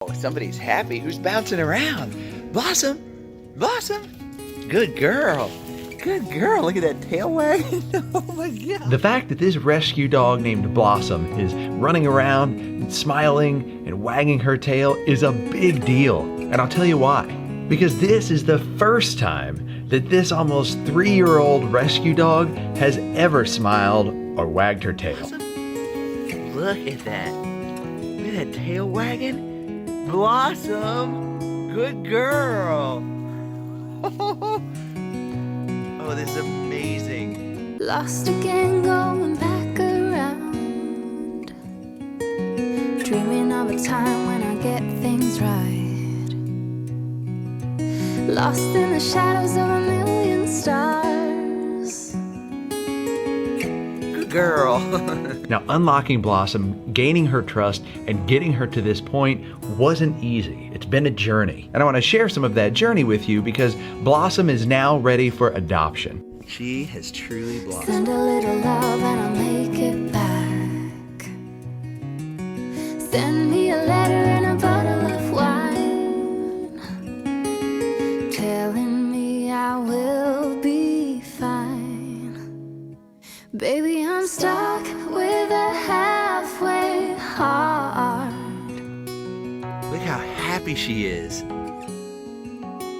Oh, somebody's happy. Who's bouncing around? Blossom! Blossom! Good girl. Good girl. Look at that tail wagging. Oh my God. The fact that this rescue dog named Blossom is running around and smiling and wagging her tail is a big deal. And I'll tell you why. Because this is the first time that this almost 3-year-old rescue dog has ever smiled or wagged her tail. Look at that. Look at that tail wagging. Blossom. Good girl. Oh, this is amazing. Lost again, going back around, dreaming of a time when I get things right. Lost in the shadows of a million stars. Good girl. Now, unlocking Blossom, gaining her trust, and getting her to this point wasn't easy. It's been a journey. And I want to share some of that journey with you because Blossom is now ready for adoption. She has truly blossomed. Send a little love and I'll make it back. Send me a letter and a bottle of wine, telling me I will be fine. Baby, I'm stuck with a halfway heart. Look how happy she is.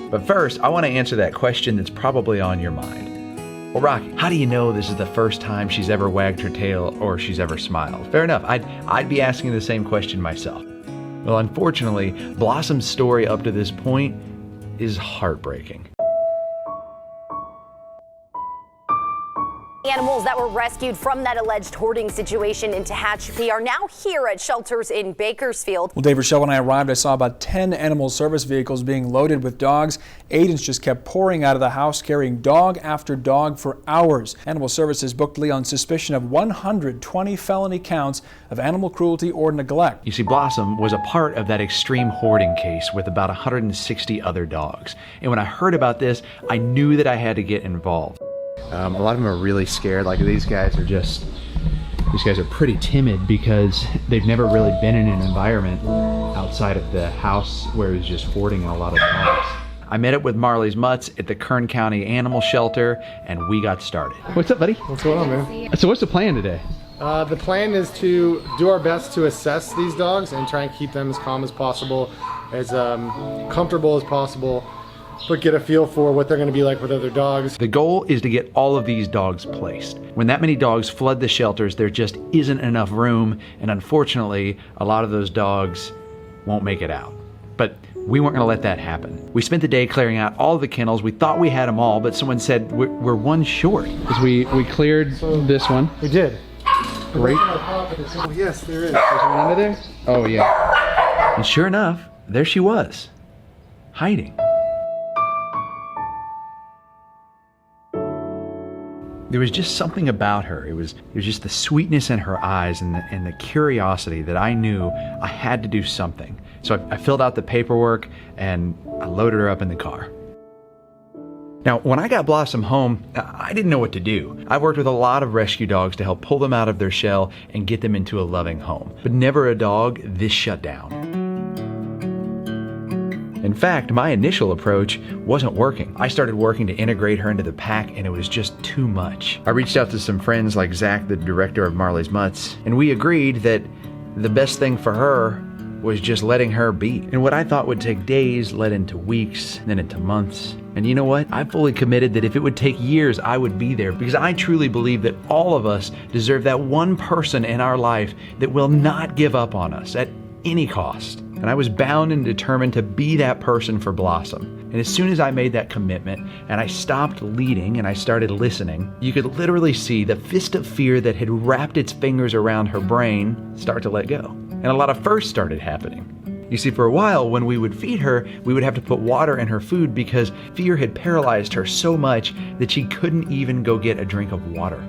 But first, I want to answer that question that's probably on your mind. Well, Rocky, how do you know this is the first time she's ever wagged her tail or she's ever smiled? Fair enough, I'd be asking the same question myself. Well, unfortunately, Blossom's story up to this point is heartbreaking. Animals that were rescued from that alleged hoarding situation in Tehachapi are now here at shelters in Bakersfield. Well, Dave, Rochelle, when I arrived, I saw about 10 animal service vehicles being loaded with dogs. Agents just kept pouring out of the house, carrying dog after dog for hours. Animal Services booked Lee on suspicion of 120 felony counts of animal cruelty or neglect. You see, Blossom was a part of that extreme hoarding case with about 160 other dogs. And when I heard about this, I knew that I had to get involved. A lot of them are really scared. Like these guys are pretty timid because they've never really been in an environment outside of the house where it was just hoarding a lot of dogs. I met up with Marley's Mutts at the Kern County Animal Shelter and we got started. What's up, buddy? What's going on, man? So what's the plan today? The plan is to do our best to assess these dogs and try and keep them as calm as possible, as comfortable as possible, but get a feel for what they're going to be like with other dogs. The goal is to get all of these dogs placed. When that many dogs flood the shelters, there just isn't enough room, and unfortunately, a lot of those dogs won't make it out. But we weren't going to let that happen. We spent the day clearing out all of the kennels. We thought we had them all, but someone said we're one short. We cleared this one. We did. Great. Oh, yes, there is. There's one under there? Oh, yeah. And sure enough, there she was, hiding. There was just something about her. It was just the sweetness in her eyes and the curiosity that I knew I had to do something. So I filled out the paperwork and I loaded her up in the car. Now, when I got Blossom home, I didn't know what to do. I've worked with a lot of rescue dogs to help pull them out of their shell and get them into a loving home. But never a dog this shut down. In fact, my initial approach wasn't working. I started working to integrate her into the pack and it was just too much. I reached out to some friends like Zach, the director of Marley's Mutts, and we agreed that the best thing for her was just letting her be. And what I thought would take days led into weeks, then into months. And you know what? I fully committed that if it would take years, I would be there because I truly believe that all of us deserve that one person in our life that will not give up on us at any cost. And I was bound and determined to be that person for Blossom. And as soon as I made that commitment and I stopped leading and I started listening, you could literally see the fist of fear that had wrapped its fingers around her brain start to let go. And a lot of firsts started happening. You see, for a while, when we would feed her, we would have to put water in her food because fear had paralyzed her so much that she couldn't even go get a drink of water.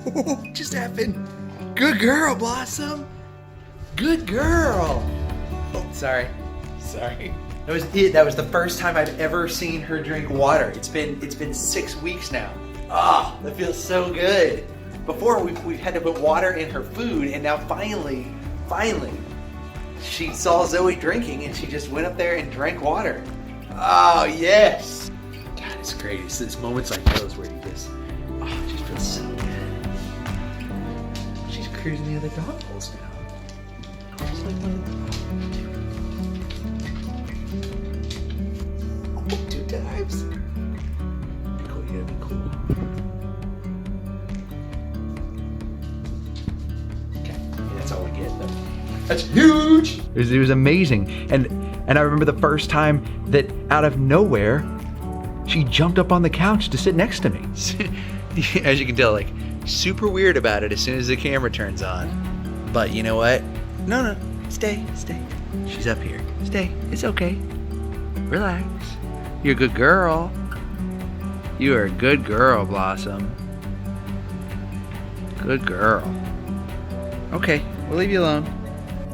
What just happened? Good girl, Blossom. Good girl. Oh, sorry. That was it. That was the first time I've ever seen her drink water. It's been 6 weeks now. Ah, that feels so good. Before we've had to put water in her food, and now finally, she saw Zoe drinking and she just went up there and drank water. Oh, yes. God, it's great. It's moments like those where you just, it just feels so good. She's cruising the other dog holes now. She's like, oh, 2 times. Be cool, you gotta be cool. Okay, that's all we get though. That's huge. It was amazing, and I remember the first time that out of nowhere, she jumped up on the couch to sit next to me. As you can tell, like super weird about it as soon as the camera turns on. But you know what? No, stay. She's up here. Stay. It's okay. Relax. You're a good girl. You are a good girl, Blossom. Good girl. Okay, we'll leave you alone.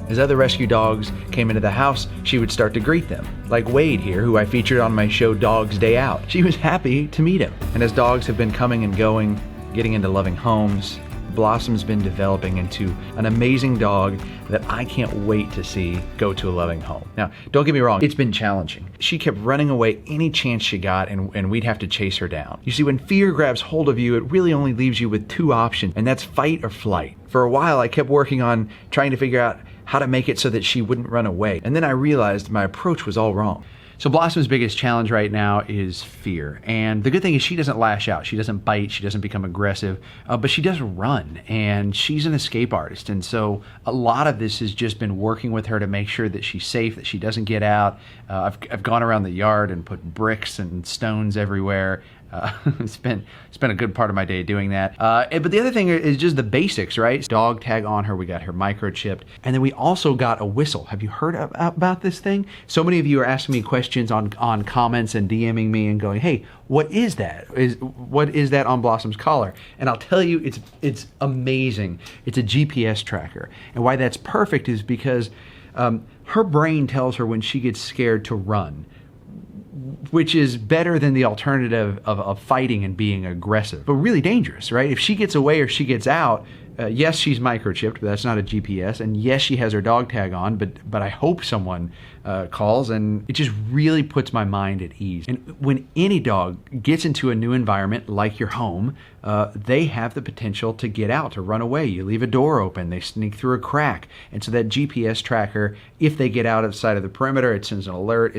As other rescue dogs came into the house, she would start to greet them. Like Wade here, who I featured on my show Dog's Day Out. She was happy to meet him. And as dogs have been coming and going, getting into loving homes, Blossom's been developing into an amazing dog that I can't wait to see go to a loving home. Now, don't get me wrong, it's been challenging. She kept running away any chance she got, and we'd have to chase her down. You see, when fear grabs hold of you, it really only leaves you with 2 options, and that's fight or flight. For a while, I kept working on trying to figure out how to make it so that she wouldn't run away. And then I realized my approach was all wrong. So Blossom's biggest challenge right now is fear. And the good thing is she doesn't lash out. She doesn't bite. She doesn't become aggressive. But she does run. And she's an escape artist. And so a lot of this has just been working with her to make sure that she's safe, that she doesn't get out. I've gone around the yard and put bricks and stones everywhere. Spent a good part of my day doing that. But the other thing is just the basics, right? Dog tag on her, we got her microchipped, and then we also got a whistle. Have you heard about this thing? So many of you are asking me questions on comments and DMing me and going, hey, what is that? What is that on Blossom's collar? And I'll tell you, it's amazing. It's a GPS tracker. And why that's perfect is because her brain tells her when she gets scared to run, which is better than the alternative of fighting and being aggressive, but really dangerous, right? If she gets away or she gets out, yes, she's microchipped, but that's not a GPS, and yes, she has her dog tag on, but I hope someone calls, and it just really puts my mind at ease. And when any dog gets into a new environment like your home, they have the potential to get out, to run away. You leave a door open, they sneak through a crack, and so that GPS tracker, if they get out outside of the perimeter, it sends an alert.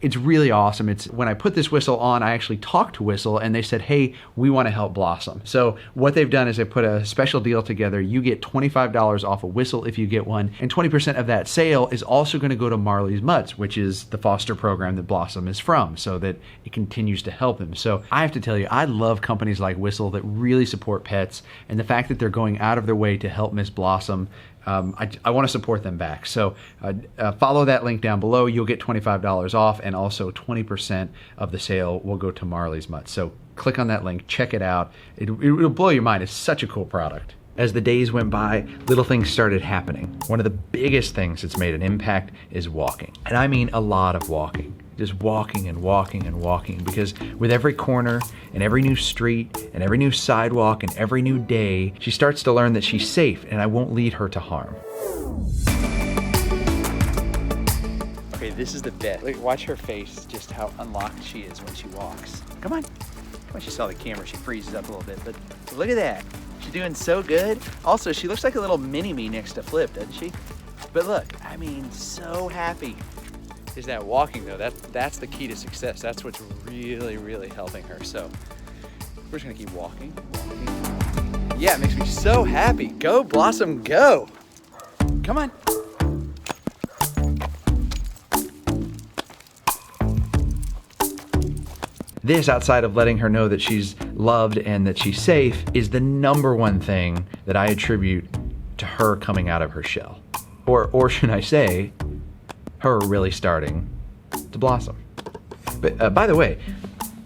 It's really awesome. It's when I put this whistle on, I actually talked to Whistle and they said, hey, we want to help Blossom. So what they've done is they put a special deal together. You get $25 off a whistle if you get one, and 20% of that sale is also going to go to Marley's Mutts, which is the foster program that Blossom is from, so that it continues to help him. So I have to tell you, I love companies like Whistle that really support pets, and the fact that they're going out of their way to help Miss Blossom, I want to support them back. So follow that link down below. You'll get $25 off, and also 20% of the sale will go to Marley's Mutts. So click on that link, check it out. It'll blow your mind. It's such a cool product. As the days went by, little things started happening. One of the biggest things that's made an impact is walking. And I mean a lot of walking. Just walking and walking and walking, because with every corner and every new street and every new sidewalk and every new day, she starts to learn that she's safe and I won't lead her to harm. Okay, this is the bed. Look, watch her face, just how unlocked she is when she walks. Come on. When she saw the camera, she freezes up a little bit, but look at that. She's doing so good. Also, she looks like a little mini-me next to Flip, doesn't she? But look, I mean, so happy. Is that walking though, that's the key to success. That's what's really, really helping her. So we're just gonna keep walking. Yeah, it makes me so happy. Go, Blossom, go. Come on. This, outside of letting her know that she's loved and that she's safe, is the #1 thing that I attribute to her coming out of her shell. Or should I say, her really starting to blossom. But by the way,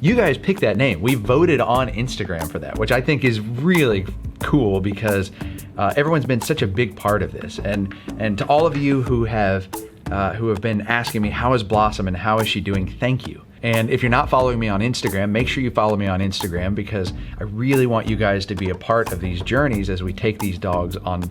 you guys picked that name. We voted on Instagram for that, which I think is really cool because everyone's been such a big part of this. And to all of you who have been asking me, how is Blossom and how is she doing? Thank you. And if you're not following me on Instagram, make sure you follow me on Instagram, because I really want you guys to be a part of these journeys as we take these dogs on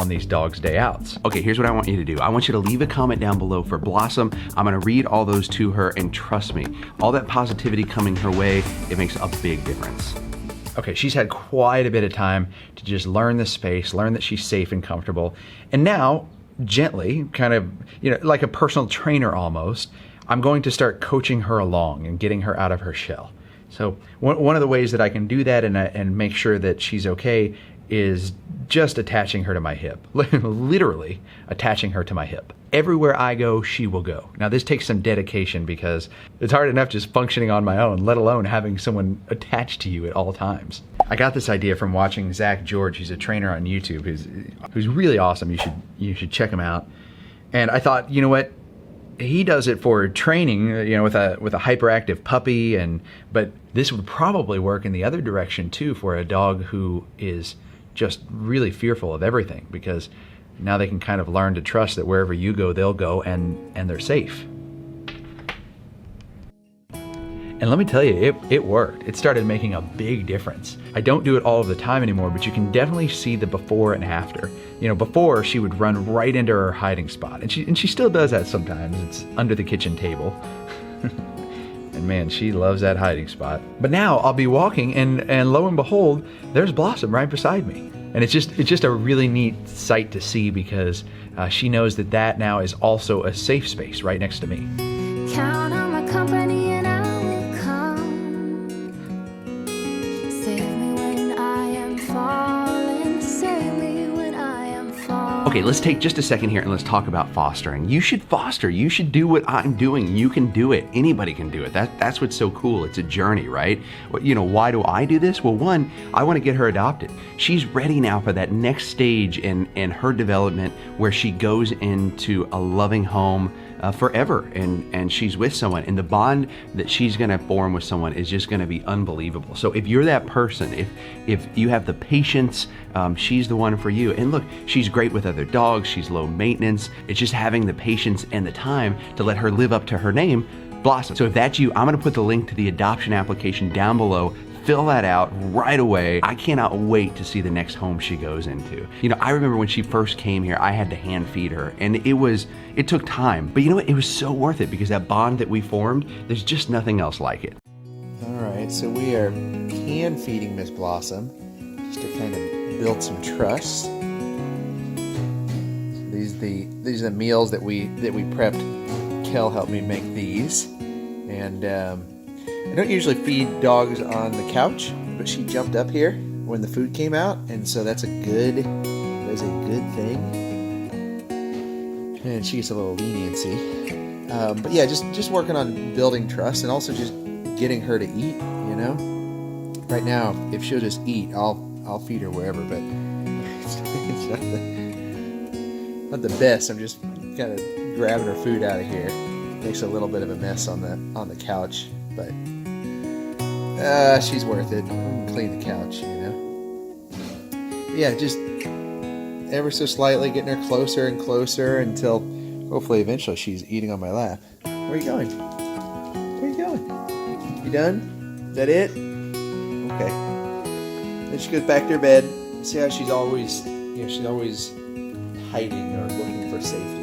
these dogs' day outs. Okay, here's what I want you to do. I want you to leave a comment down below for Blossom. I'm gonna read all those to her, and trust me, all that positivity coming her way, it makes a big difference. Okay, she's had quite a bit of time to just learn the space, learn that she's safe and comfortable. And now, gently, kind of, like a personal trainer almost, I'm going to start coaching her along and getting her out of her shell. So one of the ways that I can do that and make sure that she's okay is just attaching her to my hip, literally attaching her to my hip. Everywhere I go, she will go. Now this takes some dedication, because it's hard enough just functioning on my own, let alone having someone attached to you at all times. I got this idea from watching Zach George. He's a trainer on YouTube who's really awesome. You should check him out. And I thought, you know what? He does it for training, with a hyperactive puppy, but this would probably work in the other direction too, for a dog who is just really fearful of everything, because now they can kind of learn to trust that wherever you go, they'll go, and they're safe. And let me tell you, it worked. It started making a big difference. I don't do it all of the time anymore, but you can definitely see the before and after. Before, she would run right into her hiding spot, and she still does that sometimes. It's under the kitchen table. And man, she loves that hiding spot. But now I'll be walking, and lo and behold, there's Blossom right beside me. And it's just a really neat sight to see, because she knows that now is also a safe space right next to me. Count on my company and I will come. Save me when I am falling. Save me when I am falling. Okay, let's take just a second here and let's talk about fostering. You should foster. You should do what I'm doing. You can do it. Anybody can do it. That's what's so cool. It's a journey, right? Why do I do this? Well, one, I want to get her adopted. She's ready now for that next stage in her development, where she goes into a loving home forever, and she's with someone, and the bond that she's going to form with someone is just going to be unbelievable. So if you're that person, if you have the patience, she's the one for you. And look, she's great with other dogs. She's low maintenance. It's just having the patience and the time to let her live up to her name, Blossom. So if that's you, I'm going to put the link to the adoption application down below. Fill that out right away. I cannot wait to see the next home she goes into. I remember when she first came here, I had to hand feed her, and it took time. But you know what? It was so worth it, because that bond that we formed, there's just nothing else like it. All right, so we are hand feeding Miss Blossom just to kind of build some trust. These are the meals that we prepped. Kel helped me make these, and I don't usually feed dogs on the couch, but she jumped up here when the food came out, and so that's a good thing. And she gets a little leniency. But yeah, just working on building trust, and also just getting her to eat. Right now, if she'll just eat, I'll feed her wherever. But it's not the best. I'm just kind of grabbing her food out of here. Makes a little bit of a mess on the couch, but. She's worth it. Clean the couch, Yeah, just ever so slightly getting her closer and closer until hopefully eventually she's eating on my lap. Where are you going? Where are you going? You done? Is that it? Okay. Then she goes back to her bed. See how she's always hiding or looking for safety.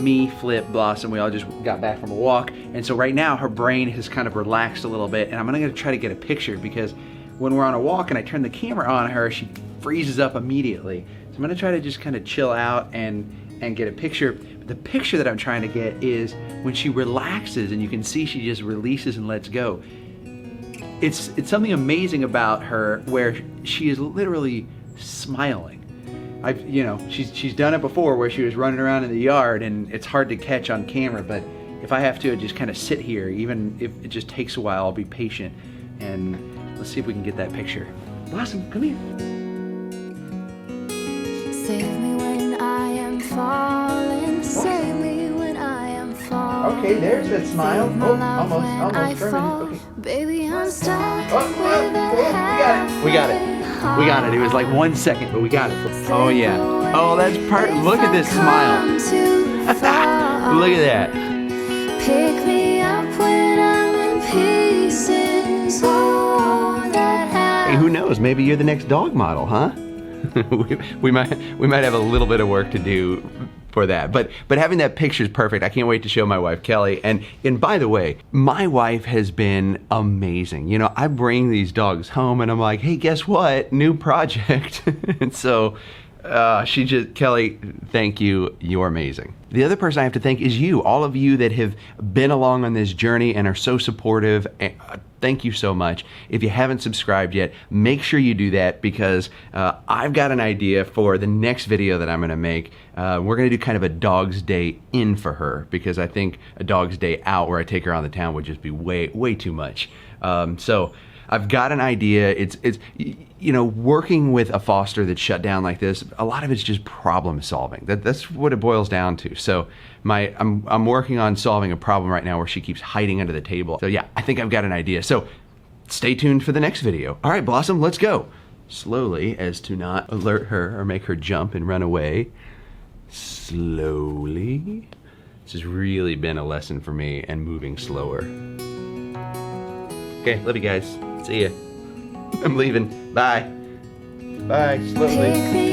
Me, Flip, Blossom, we all just got back from a walk, and so right now her brain has kind of relaxed a little bit, and I'm gonna try to get a picture, because when we're on a walk and I turn the camera on her, she freezes up immediately. So I'm gonna try to just kind of chill out and get a picture. But the picture that I'm trying to get is when she relaxes, and you can see she just releases and lets go. It's something amazing about her, where she is literally smiling. She's done it before, where she was running around in the yard, and it's hard to catch on camera, but if I have to just kind of sit here, even if it just takes a while, I'll be patient, and let's see if we can get that picture. Blossom, come here. Save me when I am falling. Save me when I am falling. Okay, there's that smile. Save my love when I almost. fall. Okay. Baby, I'm stuck We got it. We got it. It was like 1 second, but we got it. Oh yeah. Oh, that's part. Look at this smile. Look at that. Pick me up when I'm in knows? Maybe you're the next dog model, huh? we might have a little bit of work to do for that, but having that picture is perfect. I can't wait to show my wife Kelly. And by the way, my wife has been amazing. You know, I bring these dogs home and I'm like, hey, guess what? New project. And so Kelly, thank you. You're amazing. The other person I have to thank is you, all of you that have been along on this journey and are so supportive. Thank you so much. If you haven't subscribed yet, make sure you do that, because I've got an idea for the next video that I'm going to make. We're going to do kind of a dog's day in for her, because I think a dog's day out where I take her on the town would just be way too much. So I've got an idea. It's you know, working with a foster that's shut down like this, a lot of it's just problem solving. That's what it boils down to. So I'm working on solving a problem right now where she keeps hiding under the table. So yeah, I think I've got an idea. So stay tuned for the next video. All right, Blossom, let's go. Slowly, as to not alert her or make her jump and run away. Slowly. This has really been a lesson for me, and moving slower. Okay, love you guys. See ya. I'm leaving. Bye. Bye. Slowly. Pick me